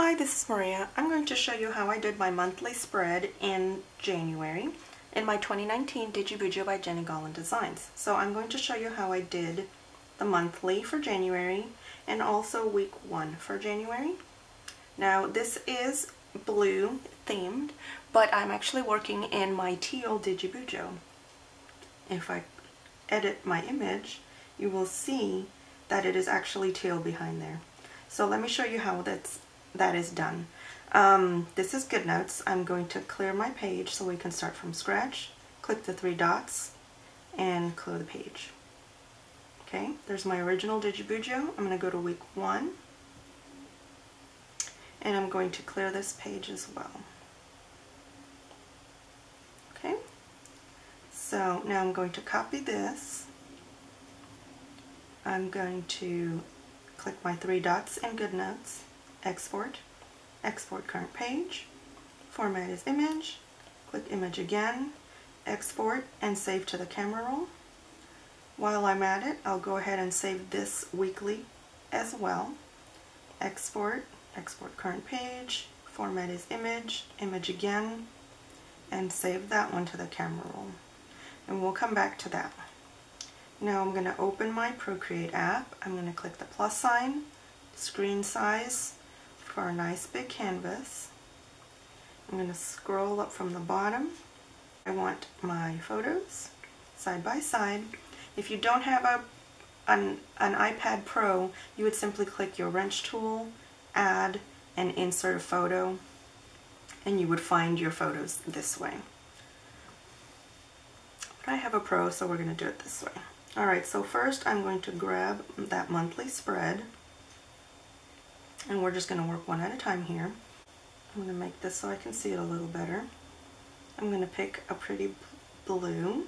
Hi, this is Maria. I'm going to show you how I did my monthly spread in January in my 2019 DigiBujo by Gollan Designs. So I'm going to show you how I did the monthly for January and also week 1 for January. Now this is blue themed, but I'm actually working in my teal DigiBujo. If I edit my image, you will see that it is actually teal behind there. So let me show you how that is done. This is Goodnotes. I'm going to clear my page so we can start from scratch. Click the 3 dots and clear the page. Okay, there's my original DigiBujo. I'm going to go to week 1 and I'm going to clear this page as well. Okay, so now I'm going to copy this. I'm going to click my 3 dots in Goodnotes, export current page, format as image, click image again, export and save to the camera roll. While I'm at it, I'll go ahead and save this weekly as well. Export current page, format as image, image again, and save that one to the camera roll. And we'll come back to that. Now I'm going to open my Procreate app. I'm going to click the plus sign, screen size for a nice big canvas. I'm going to scroll up from the bottom. I want my photos side by side. If you don't have an iPad Pro, you would simply click your wrench tool, add, and insert a photo, and you would find your photos this way. But I have a Pro, so we're going to do it this way. Alright, so first I'm going to grab that monthly spread, and we're just going to work one at a time here. I'm going to make this so I can see it a little better. I'm going to pick a pretty blue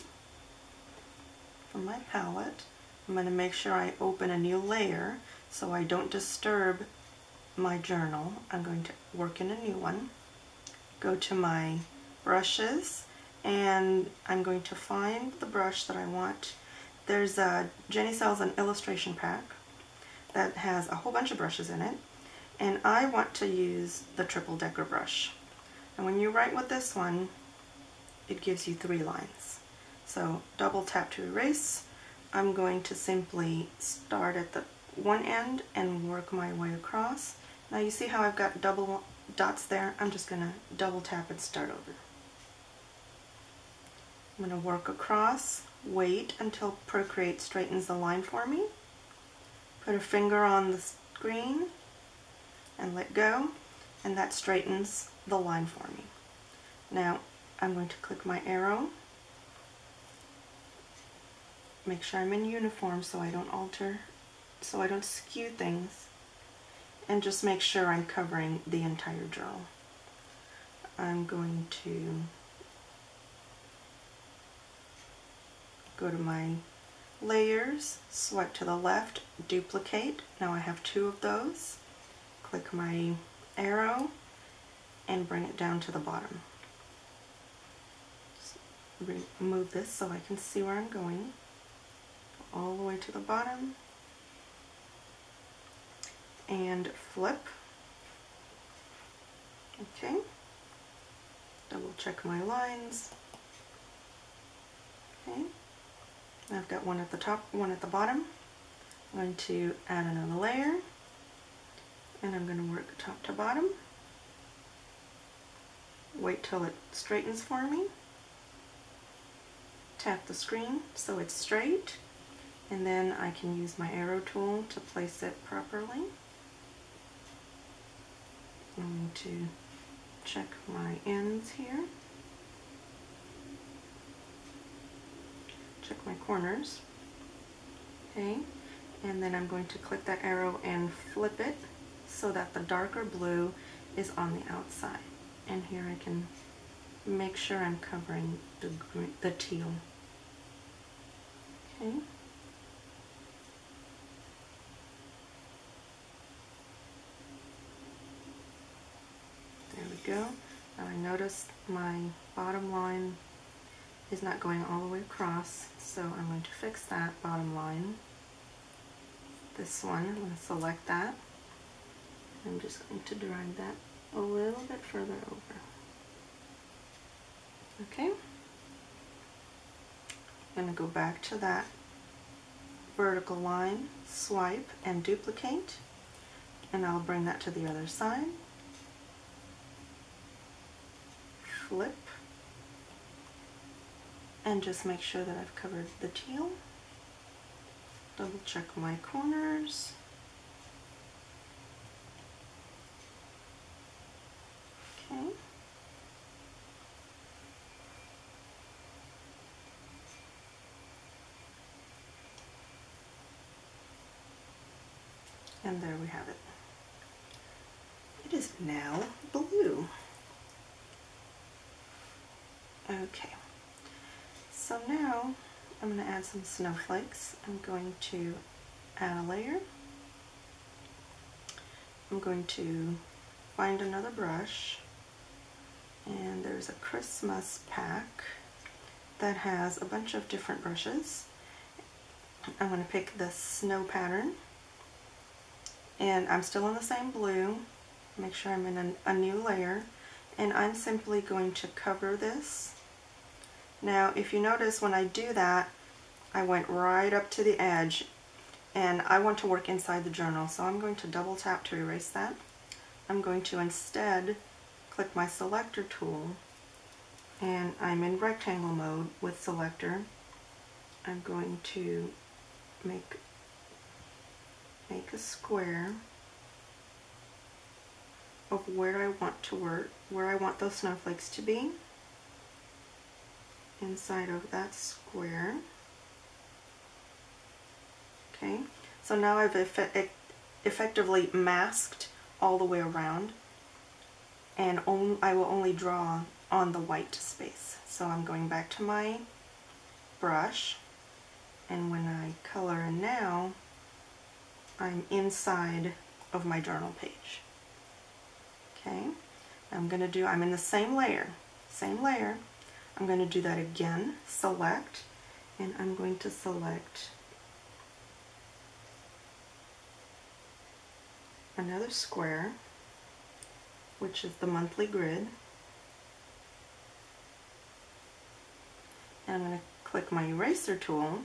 from my palette. I'm going to make sure I open a new layer so I don't disturb my journal. I'm going to work in a new one. Go to my brushes, and I'm going to find the brush that I want. There's Jenny sells an illustration pack that has a whole bunch of brushes in it, and I want to use the triple decker brush. And when you write with this one, it gives you 3 lines. So double tap to erase. I'm going to simply start at the one end and work my way across. Now you see how I've got double dots there? I'm just going to double tap and start over. I'm going to work across, wait until Procreate straightens the line for me, put a finger on the screen and let go, and that straightens the line for me. Now I'm going to click my arrow, make sure I'm in uniform so I don't skew things, and just make sure I'm covering the entire journal. I'm going to go to my layers, swipe to the left, duplicate. Now I have 2 of those. Click my arrow and bring it down to the bottom. Just remove this so I can see where I'm going. All the way to the bottom and flip. Okay. Double check my lines. Okay. I've got one at the top, one at the bottom. I'm going to add another layer, and I'm going to work top to bottom. Wait till it straightens for me. Tap the screen so it's straight, and then I can use my arrow tool to place it properly. I'm going to check my ends here. Check my corners. Okay, and then I'm going to click that arrow and flip it so that the darker blue is on the outside. And here I can make sure I'm covering the teal. Okay. There we go. Now I notice my bottom line is not going all the way across, so I'm going to fix that bottom line. This one, I'm going to select that I'm just going to drag that a little bit further over. Okay. I'm going to go back to that vertical line, swipe and duplicate, and I'll bring that to the other side. Flip, and just make sure that I've covered the teal. Double check my corners. Okay. And there we have it. It is now blue. Okay, so now I'm going to add some snowflakes. I'm going to add a layer. I'm going to find another brush, and there's a Christmas pack that has a bunch of different brushes. I'm going to pick the snow pattern, and I'm still in the same blue. Make sure I'm in a new layer, and I'm simply going to cover this. Now if you notice, when I do that, I went right up to the edge, and I want to work inside the journal, so I'm going to double tap to erase that. I'm going to instead click my selector tool, and I'm in rectangle mode with selector. I'm going to make a square of where I want to work, where I want those snowflakes to be, inside of that square. Okay, so now I've effectively masked all the way around, and I will only draw on the white space. So I'm going back to my brush, and when I color in now, I'm inside of my journal page. Okay, I'm in the same layer. I'm going to do that again, select, and I'm going to select another square, which is the monthly grid. And I'm going to click my eraser tool,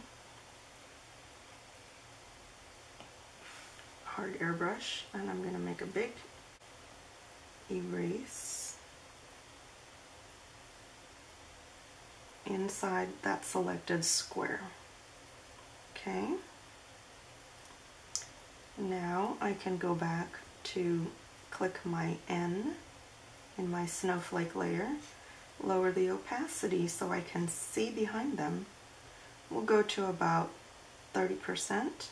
hard airbrush, and I'm going to make a big erase inside that selected square. Okay. Now I can go back to click my N in my snowflake layer, lower the opacity so I can see behind them. We'll go to about 30%.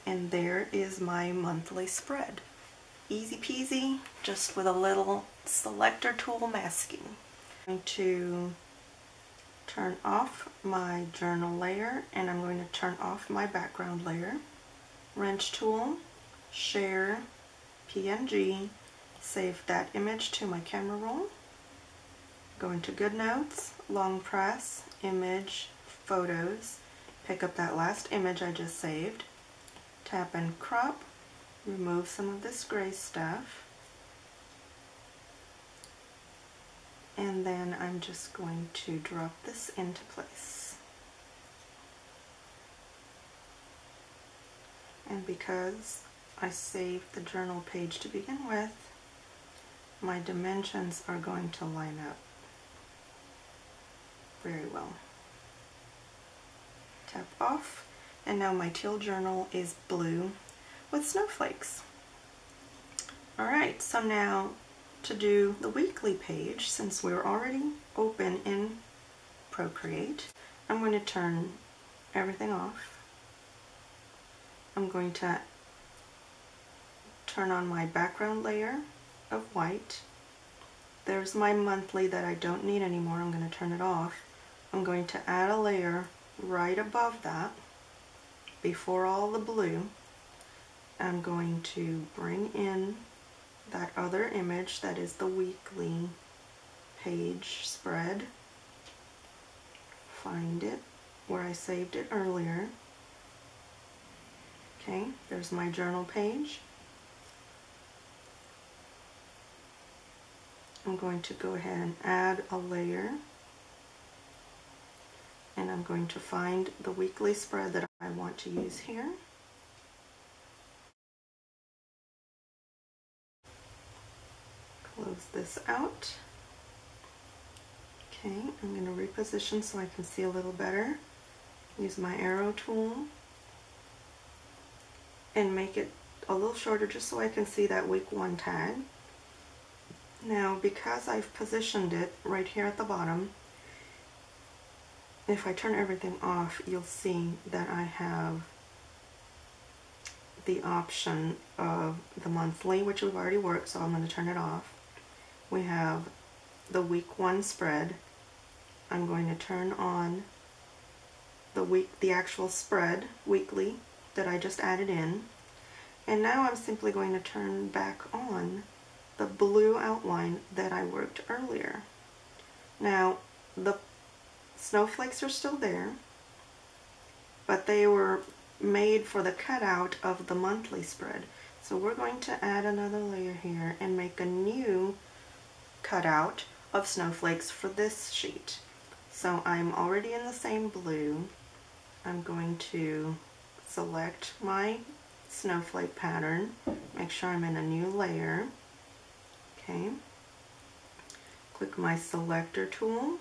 And there is my monthly spread. Easy peasy, just with a little selector tool masking. I'm going to turn off my journal layer, and I'm going to turn off my background layer. Wrench tool, share, PNG, save that image to my camera roll. Go into Goodnotes, long press, image, photos, pick up that last image I just saved, tap and crop, remove some of this gray stuff, and then I'm just going to drop this into place. And because I saved the journal page to begin with, my dimensions are going to line up very well. Tap off, and now my teal journal is blue with snowflakes. Alright, so now to do the weekly page, since we're already open in Procreate, I'm going to turn everything off. I'm going to turn on my background layer of white. There's my monthly that I don't need anymore. I'm going to turn it off. I'm going to add a layer right above that, before all the blue. I'm going to bring in that other image that is the weekly page spread. Find it where I saved it earlier. Okay, there's my journal page. I'm going to go ahead and add a layer, and I'm going to find the weekly spread that I want to use here. Close this out. Okay, I'm going to reposition so I can see a little better. Use my arrow tool and make it a little shorter just so I can see that week 1 tag. Now, because I've positioned it right here at the bottom, if I turn everything off, you'll see that I have the option of the monthly, which we've already worked, so I'm going to turn it off. We have the week 1 spread. I'm going to turn on the actual spread weekly that I just added in. And now I'm simply going to turn back on the blue outline that I worked earlier. Now, the snowflakes are still there, but they were made for the cutout of the monthly spread. So we're going to add another layer here and make a new cutout of snowflakes for this sheet. So I'm already in the same blue. I'm going to select my snowflake pattern, make sure I'm in a new layer. Okay, click my selector tool,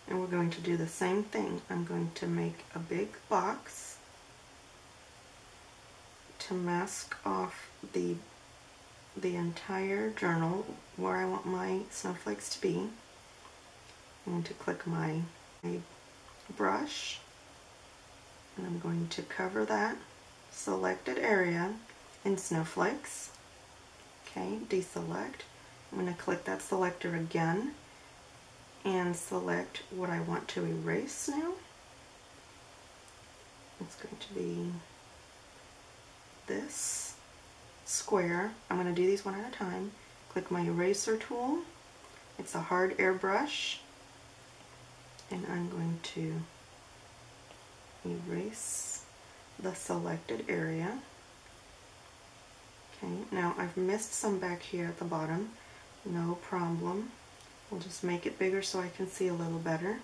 and we're going to do the same thing. I'm going to make a big box to mask off the entire journal where I want my snowflakes to be. I'm going to click my brush, and I'm going to cover that selected area in snowflakes. Okay, deselect. I'm going to click that selector again and select what I want to erase now. It's going to be this square. I'm going to do these one at a time. Click my eraser tool. It's a hard airbrush, and I'm going to erase the selected area. Okay, now I've missed some back here at the bottom. No problem. We'll just make it bigger so I can see a little better.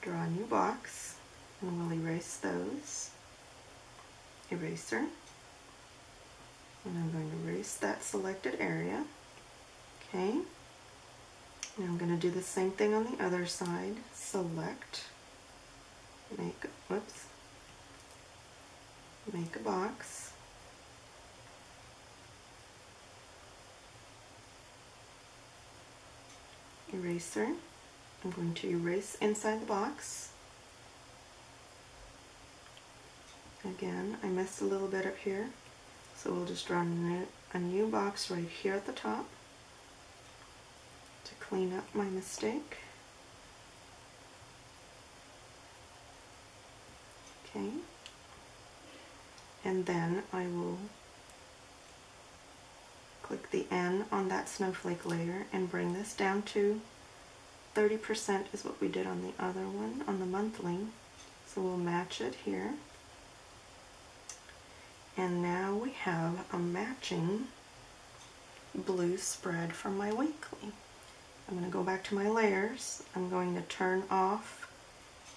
Draw a new box, and we'll erase those. Eraser. And I'm going to erase that selected area. Okay. Now I'm going to do the same thing on the other side. Select. Make a box. Eraser. I'm going to erase inside the box. Again, I missed a little bit up here, so we'll just draw a new box right here at the top to clean up my mistake. Okay. And then I will click the N on that snowflake layer and bring this down to 30% is what we did on the other one, on the monthly. So we'll match it here. And now we have a matching blue spread from my weekly. I'm going to go back to my layers. I'm going to turn off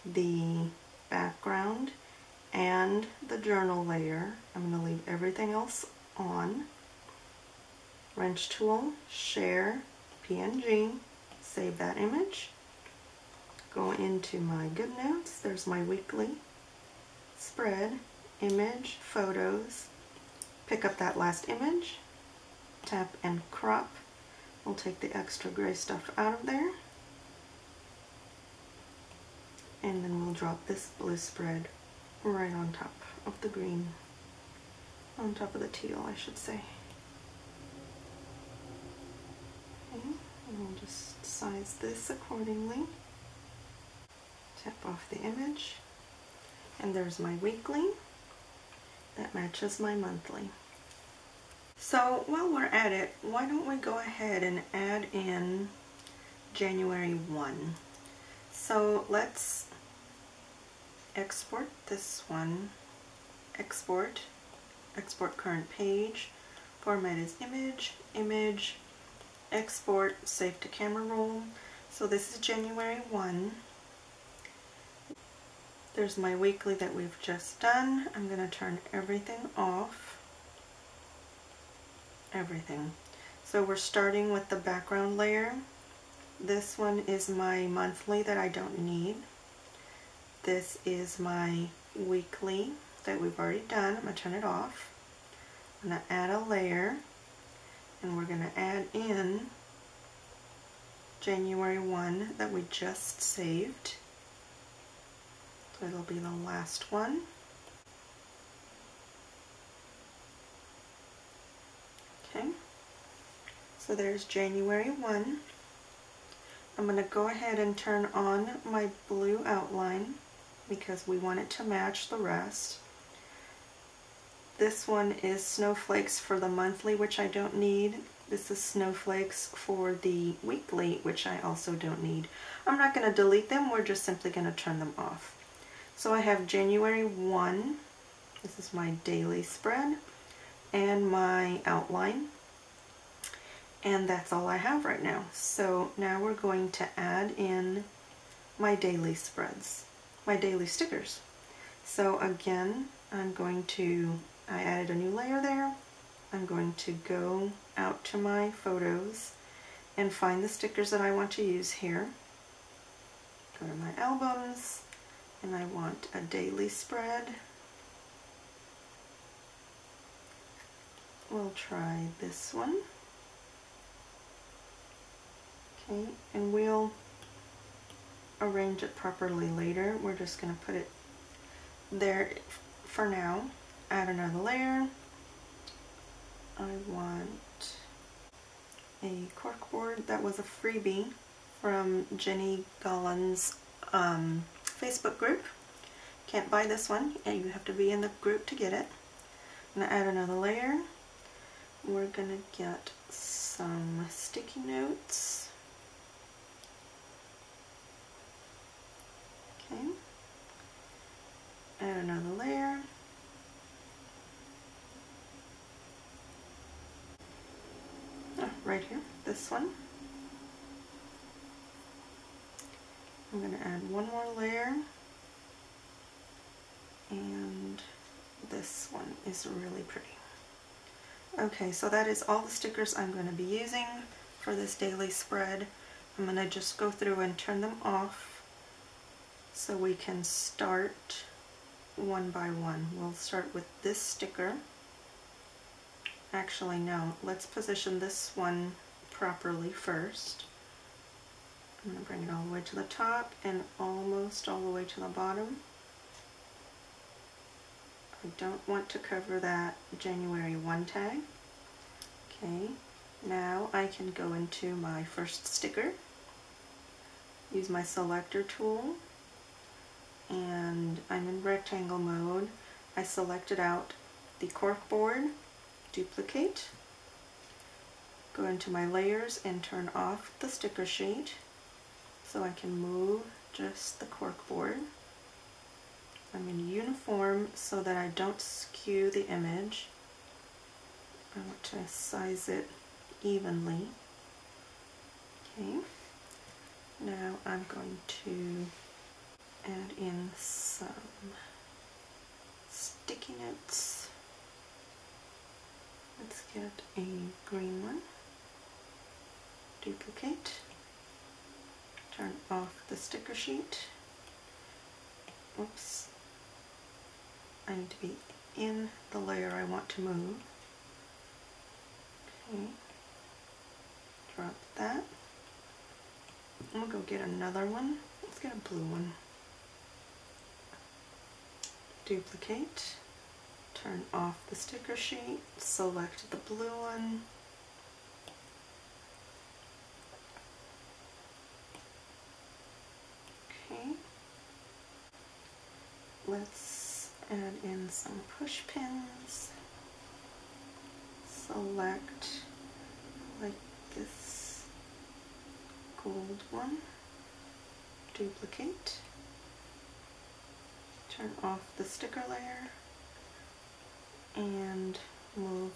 the background and the journal layer. I'm going to leave everything else on. Wrench tool, share, PNG, save that image. Go into my Goodnotes. There's my weekly spread, image, photos. Pick up that last image, tap and crop. We'll take the extra gray stuff out of there. And then we'll drop this blue spread right on top of the green, on top of the teal, I should say. Okay, and we'll just size this accordingly. Tap off the image, and there's my weekly. That matches my monthly. So while we're at it, why don't we go ahead and add in January 1. So let's export this one, export, export current page, format is image, image, export, save to camera roll. So this is January 1. There's my weekly that we've just done. I'm going to turn everything off. Everything. So we're starting with the background layer. This one is my monthly that I don't need. This is my weekly that we've already done. I'm going to turn it off. I'm going to add a layer, and we're going to add in January 1 that we just saved. So it'll be the last one. Okay, so there's January 1. I'm going to go ahead and turn on my blue outline because we want it to match the rest. This one is snowflakes for the monthly, which I don't need. This is snowflakes for the weekly, which I also don't need. I'm not going to delete them, we're just simply going to turn them off. So I have January 1, this is my daily spread, and my outline. And that's all I have right now. So now we're going to add in my daily spreads, my daily stickers. So again, I added a new layer there. I'm going to go out to my photos and find the stickers that I want to use here. Go to my albums, and I want a daily spread. We'll try this one. Okay, and we'll arrange it properly later. We're just going to put it there for now. Add another layer. I want a corkboard. That was a freebie from Jenny Gollan's Facebook group. Can't buy this one, and you have to be in the group to get it. I'm going to add another layer. We're going to get some sticky notes. Okay. Add another layer. Oh, right here, this one. I'm going to add one more layer, and this one is really pretty. Okay, so that is all the stickers I'm going to be using for this daily spread. I'm going to just go through and turn them off so we can start one by one. We'll start with this sticker. Actually, no, let's position this one properly first. I'm going to bring it all the way to the top and almost all the way to the bottom. I don't want to cover that January 1 tag. Okay, now I can go into my first sticker, use my selector tool, and I'm in rectangle mode. I selected out the corkboard, duplicate, go into my layers and turn off the sticker sheet so I can move just the corkboard. I'm in uniform so that I don't skew the image. I want to size it evenly. Okay, now I'm going to add in some sticky notes. Let's get a green one. Duplicate. Turn off the sticker sheet. Oops. I need to be in the layer I want to move. Okay. Drop that. I'm gonna go get another one. Let's get a blue one. Duplicate. Turn off the sticker sheet. Select the blue one. Okay. Let's add in some push pins. Select like this gold one. Duplicate. Turn off the sticker layer and move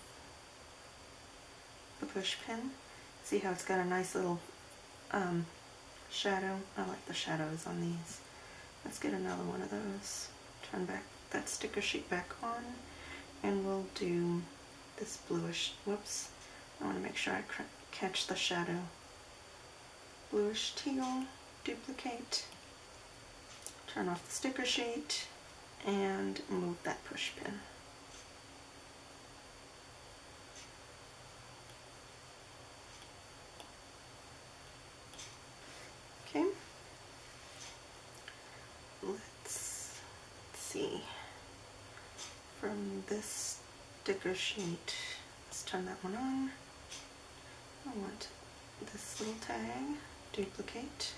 the push pin. See how it's got a nice little shadow? I like the shadows on these. Let's get another one of those. Turn back that sticker sheet back on, and we'll do this bluish, whoops, I want to make sure I catch the shadow. Bluish teal, duplicate, turn off the sticker sheet, and move that push pin. Okay, let's see, from this sticker sheet, let's turn that one on. I want this little tag, duplicate,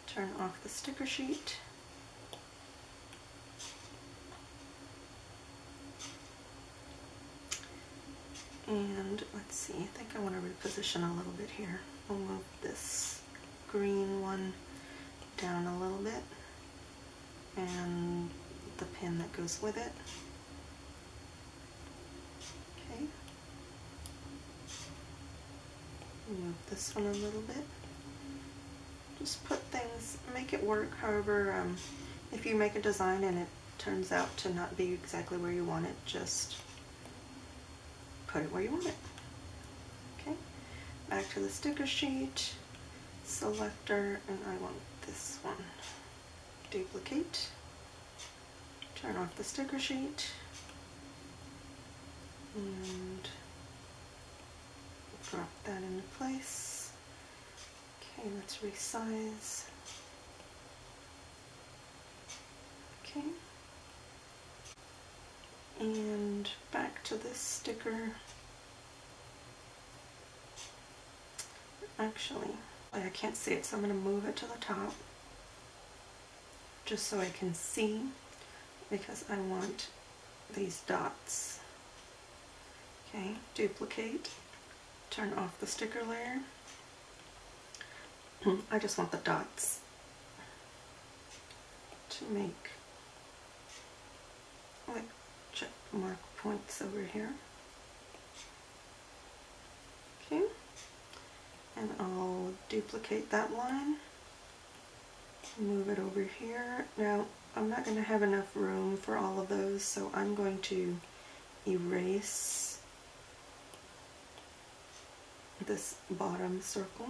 turn off the sticker sheet, and let's see, I think I want to reposition a little bit here. We'll move this green one down a little bit, and the pin that goes with it. Okay. Move this one a little bit. Just put things, make it work. However, if you make a design and it turns out to not be exactly where you want it, just put it where you want it. Okay, back to the sticker sheet, selector, and I want this one. Duplicate, turn off the sticker sheet, and drop that into place. Okay, let's resize. Okay, and back to this sticker. Actually, I can't see it, so I'm going to move it to the top just so I can see, because I want these dots. Okay, duplicate, turn off the sticker layer. I just want the dots to make like check mark points over here. Okay, and I'll duplicate that line, move it over here. Now I'm not going to have enough room for all of those, so I'm going to erase this bottom circle,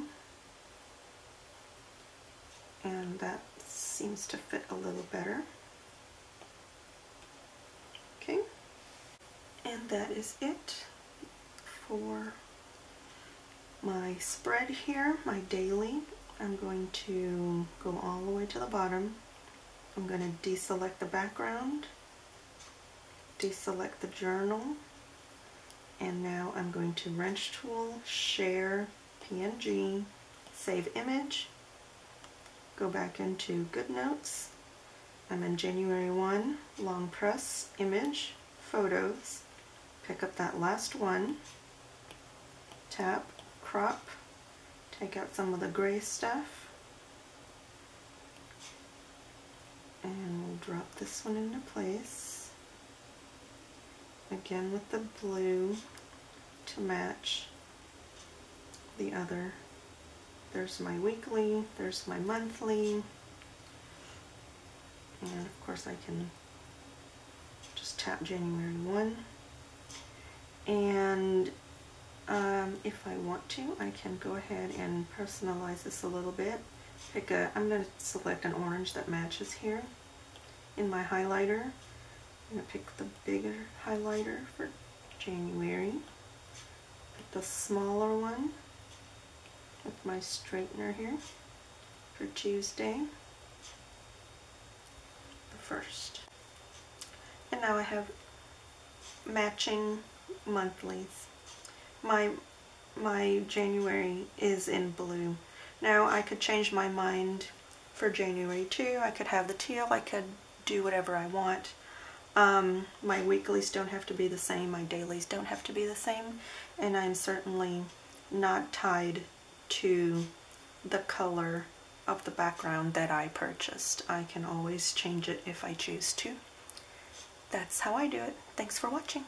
and that seems to fit a little better. Okay, and that is it for my spread here, my daily. I'm going to go all the way to the bottom. I'm going to deselect the background, deselect the journal, and now I'm going to wrench tool, share, PNG, save image, go back into Goodnotes. I'm in January 1, long press, image, photos, pick up that last one, tap, crop, take out some of the gray stuff, and we'll drop this one into place. Again with the blue to match the other. There's my weekly, there's my monthly, and of course I can just tap January 1. And if I want to, I can go ahead and personalize this a little bit. I'm going to select an orange that matches here. In my highlighter, I'm going to pick the bigger highlighter for January, pick the smaller one with my straightener here for Tuesday, the 1st. And now I have matching monthlies. My January is in blue. Now I could change my mind for January too. I could have the teal, I could do whatever I want. My weeklies don't have to be the same, my dailies don't have to be the same, and I'm certainly not tied to the color of the background that I purchased. I can always change it if I choose to. that's how I do it. Thanks for watching.